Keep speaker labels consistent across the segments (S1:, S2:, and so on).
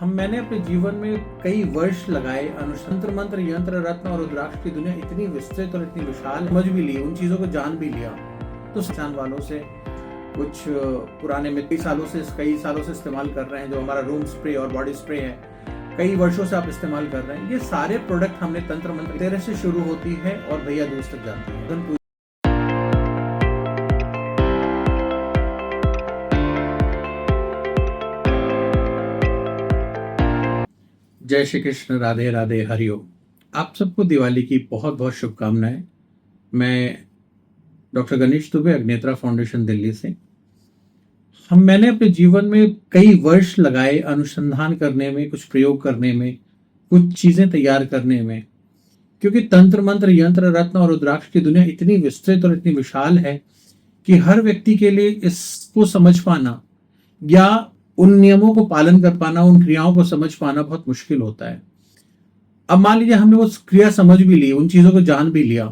S1: मैंने अपने जीवन में कई वर्ष लगाए तंत्र मंत्र यंत्र रत्न और रुद्राक्ष की दुनिया इतनी विस्तृत और इतनी विशाल समझ भी ली, उन चीजों को जान भी लिया। तो पहचान वालों से कुछ पुराने में कई सालों से इस्तेमाल कर रहे हैं, जो हमारा रूम स्प्रे और बॉडी स्प्रे है, कई वर्षों से आप इस्तेमाल कर रहे हैं। ये सारे प्रोडक्ट हमने तंत्र मंत्र तेरह से शुरू होती है और भैया दूज तक जाती है। जय श्री कृष्ण, राधे राधे, हरिओम। आप सबको दिवाली की बहुत बहुत शुभकामनाएं। मैं डॉक्टर गणेश दुबे, अग्नेत्रा फाउंडेशन, दिल्ली से। मैंने अपने जीवन में कई वर्ष लगाए अनुसंधान करने में, कुछ प्रयोग करने में, कुछ चीजें तैयार करने में, क्योंकि तंत्र मंत्र यंत्र रत्न और रुद्राक्ष की दुनिया इतनी विस्तृत और इतनी विशाल है कि हर व्यक्ति के लिए इसको समझ पाना या उन नियमों को पालन कर पाना, उन क्रियाओं को समझ पाना बहुत मुश्किल होता है। अब मान लीजिए हमने वो क्रिया समझ भी ली, उन चीजों को जान भी लिया,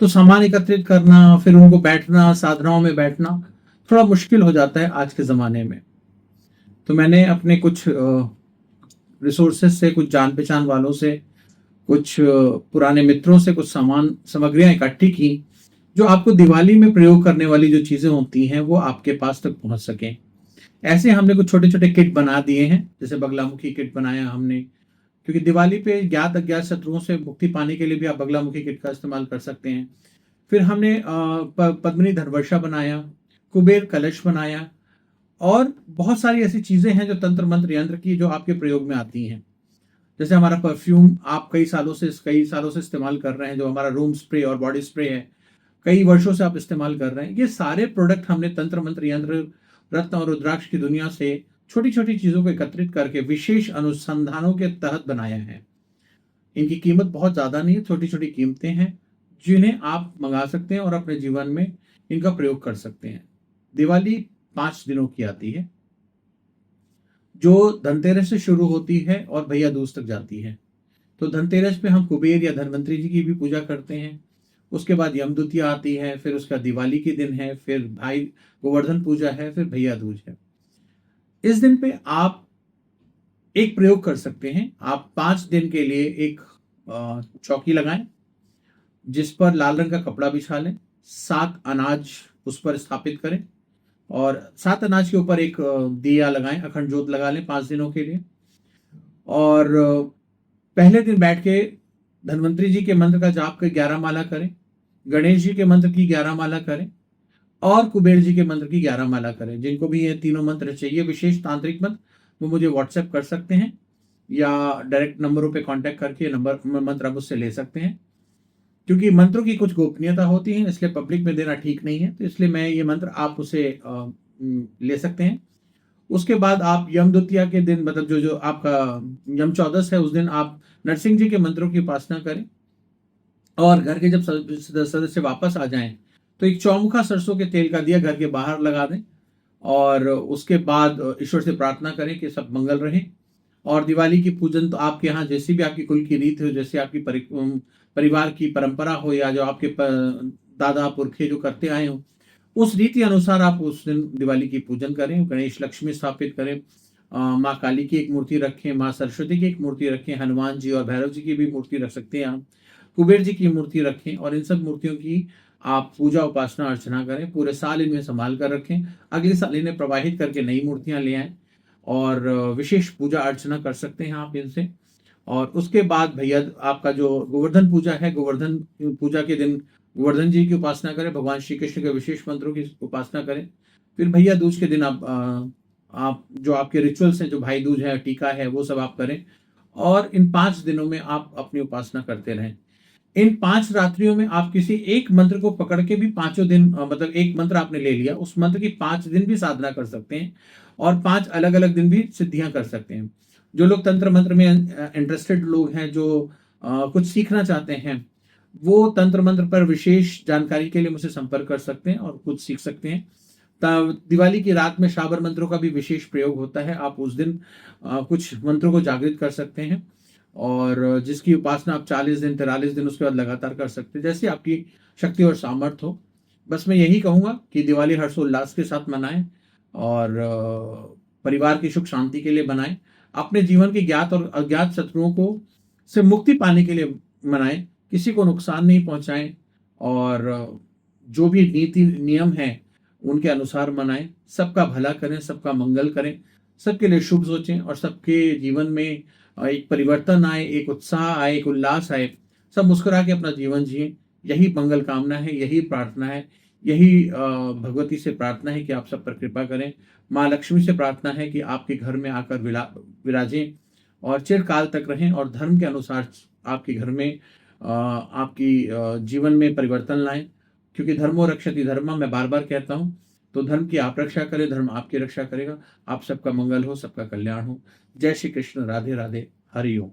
S1: तो सामान एकत्रित करना, फिर उनको बैठना, साधनाओं में बैठना थोड़ा मुश्किल हो जाता है आज के जमाने में। तो मैंने अपने कुछ रिसोर्सेज से, कुछ जान पहचान वालों से, कुछ पुराने मित्रों से कुछ सामग्रियां इकट्ठी की, जो आपको दिवाली में प्रयोग करने वाली जो चीजें होती हैं वो आपके पास तक पहुंच सकें। ऐसे हमने कुछ छोटे छोटे किट बना दिए हैं, जैसे बगलामुखी किट बनाया हमने, क्योंकि दिवाली पे ज्ञात अज्ञात शत्रुओं से मुक्ति पाने के लिए भी आप बगलामुखी किट का इस्तेमाल कर सकते हैं। फिर हमने पद्मिनी धनवर्षा बनाया, कुबेर कलश बनाया, और बहुत सारी ऐसी चीजें हैं जो तंत्र मंत्र यंत्र की जो आपके प्रयोग में आती हैं। जैसे हमारा परफ्यूम आप कई सालों से इस्तेमाल कर रहे हैं, जो हमारा रूम स्प्रे और बॉडी स्प्रे है, कई वर्षों से आप इस्तेमाल कर रहे हैं। ये सारे प्रोडक्ट हमने तंत्र मंत्र यंत्र रत्न और रुद्राक्ष की दुनिया से छोटी छोटी चीजों को एकत्रित करके विशेष अनुसंधानों के तहत बनाया है। इनकी कीमत बहुत ज्यादा नहीं है, छोटी छोटी कीमतें हैं जिन्हें आप मंगा सकते हैं और अपने जीवन में इनका प्रयोग कर सकते हैं। दिवाली 5 दिनों की आती है, जो धनतेरस से शुरू होती है और भैया दूज तक जाती है। तो धनतेरस पे हम कुबेर या धनवंतरी जी की भी पूजा करते हैं। उसके बाद यम द्वितीया आती है, फिर उसका दिवाली के दिन है, फिर भाई गोवर्धन पूजा है, फिर भैया दूज है। इस दिन पे आप एक प्रयोग कर सकते हैं। आप 5 दिन के लिए एक चौकी लगाएं, जिस पर लाल रंग का कपड़ा बिछा लें, 7 अनाज उस पर स्थापित करें, और 7 अनाज के ऊपर एक दिया लगाएं, अखंड ज्योत लगा लें 5 दिनों के लिए। और पहले दिन बैठ के धन्वंतरी जी के मंत्र का जाप कर 11 माला करें, गणेश जी के मंत्र की 11 माला करें, और कुबेर जी के मंत्र की 11 माला करें। जिनको भी ये तीनों मंत्र चाहिए, विशेष तांत्रिक मंत्र, वो मुझे व्हाट्सएप कर सकते हैं या डायरेक्ट नंबरों पे कांटेक्ट करके मंत्र आप उससे ले सकते हैं। क्योंकि मंत्रों की कुछ गोपनीयता होती है, इसलिए पब्लिक में देना ठीक नहीं है, तो इसलिए मैं ये मंत्र आप उसे ले सकते हैं। उसके बाद आप यम द्वितीया के दिन, मतलब जो आपका यम चौदस है, उस दिन आप नरसिंह जी के मंत्रों की उपासना करें, और घर के जब सदस्य वापस आ जाएं तो एक चौमुखा सरसों के तेल का दिया घर के बाहर लगा दें, और उसके बाद ईश्वर से प्रार्थना करें कि सब मंगल रहे। और दिवाली की पूजन तो आपके यहाँ जैसी भी आपकी कुल की रीत हो, जैसे आपकी परिवार की परंपरा हो, या जो आपके दादा पुरखे जो करते आए हो, उस रीति अनुसार आप उस दिन दिवाली की पूजन करें। गणेश लक्ष्मी स्थापित करें, माँ काली की एक मूर्ति रखें, माँ सरस्वती की एक मूर्ति रखें, हनुमान जी और भैरव जी की भी मूर्ति रख सकते हैं आप, कुबेर जी की मूर्ति रखें, और इन सब मूर्तियों की आप पूजा उपासना अर्चना करें। पूरे साल इन्हें संभाल कर रखें, अगले साल इन्हें प्रवाहित करके नई मूर्तियां ले आएं, और विशेष पूजा अर्चना कर सकते हैं आप इनसे। और उसके बाद भैया आपका जो गोवर्धन पूजा है, गोवर्धन पूजा के दिन गोवर्धन जी की उपासना करें, भगवान श्री कृष्ण के विशेष मंत्रों की उपासना करें। फिर भैया दूज के दिन आप जो आपके रिचुअल्स हैं, जो भाई दूज है, टीका है, वो सब आप करें, और इन 5 दिनों में आप अपनी उपासना करते रहें। इन 5 रात्रियों में आप किसी एक मंत्र को पकड़ के भी 5 दिन, मतलब एक मंत्र आपने ले लिया, उस मंत्र की 5 दिन भी साधना कर सकते हैं, और 5 अलग अलग दिन भी सिद्धियां कर सकते हैं। जो लोग तंत्र मंत्र में इंटरेस्टेड लोग हैं, जो कुछ सीखना चाहते हैं, वो तंत्र मंत्र पर विशेष जानकारी के लिए मुझसे संपर्क कर सकते हैं और कुछ सीख सकते हैं। दिवाली की रात में शाबर मंत्रों का भी विशेष प्रयोग होता है। आप उस दिन कुछ मंत्रों को जागृत कर सकते हैं, और जिसकी उपासना आप 40 दिन 43 दिन उसके बाद लगातार कर सकते हैं, जैसे आपकी शक्ति और सामर्थ्य हो। बस मैं यही कहूँगा कि दिवाली हर्षोल्लास के साथ मनाएं, और परिवार की सुख शांति के लिए बनाएं। अपने जीवन के ज्ञात और अज्ञात शत्रुओं को से मुक्ति पाने के लिए मनाएं, किसी को नुकसान नहीं पहुंचाएं और जो भी नीति नियम हैं उनके अनुसार मनाएं, सबका भला करें, सबका मंगल करें, सबके लिए शुभ सोचें और सबके जीवन में एक परिवर्तन आए, एक उत्साह आए, एक उल्लास आए, सब मुस्कुरा के अपना जीवन जिए। यही मंगल कामना है, यही प्रार्थना है, यही भगवती से प्रार्थना है कि आप सब पर कृपा करें। माँ लक्ष्मी से प्रार्थना है कि आपके घर में आकर विराजें और चिरकाल तक रहें और धर्म के अनुसार आपके घर में आपकी जीवन में परिवर्तन लाएं, क्योंकि धर्मो रक्षति धर्मा, मैं बार बार कहता हूं। तो धर्म की आप रक्षा करें, धर्म आपकी रक्षा करेगा। आप सबका मंगल हो, सबका कल्याण हो। जय श्री कृष्ण, राधे राधे, हरि ओम।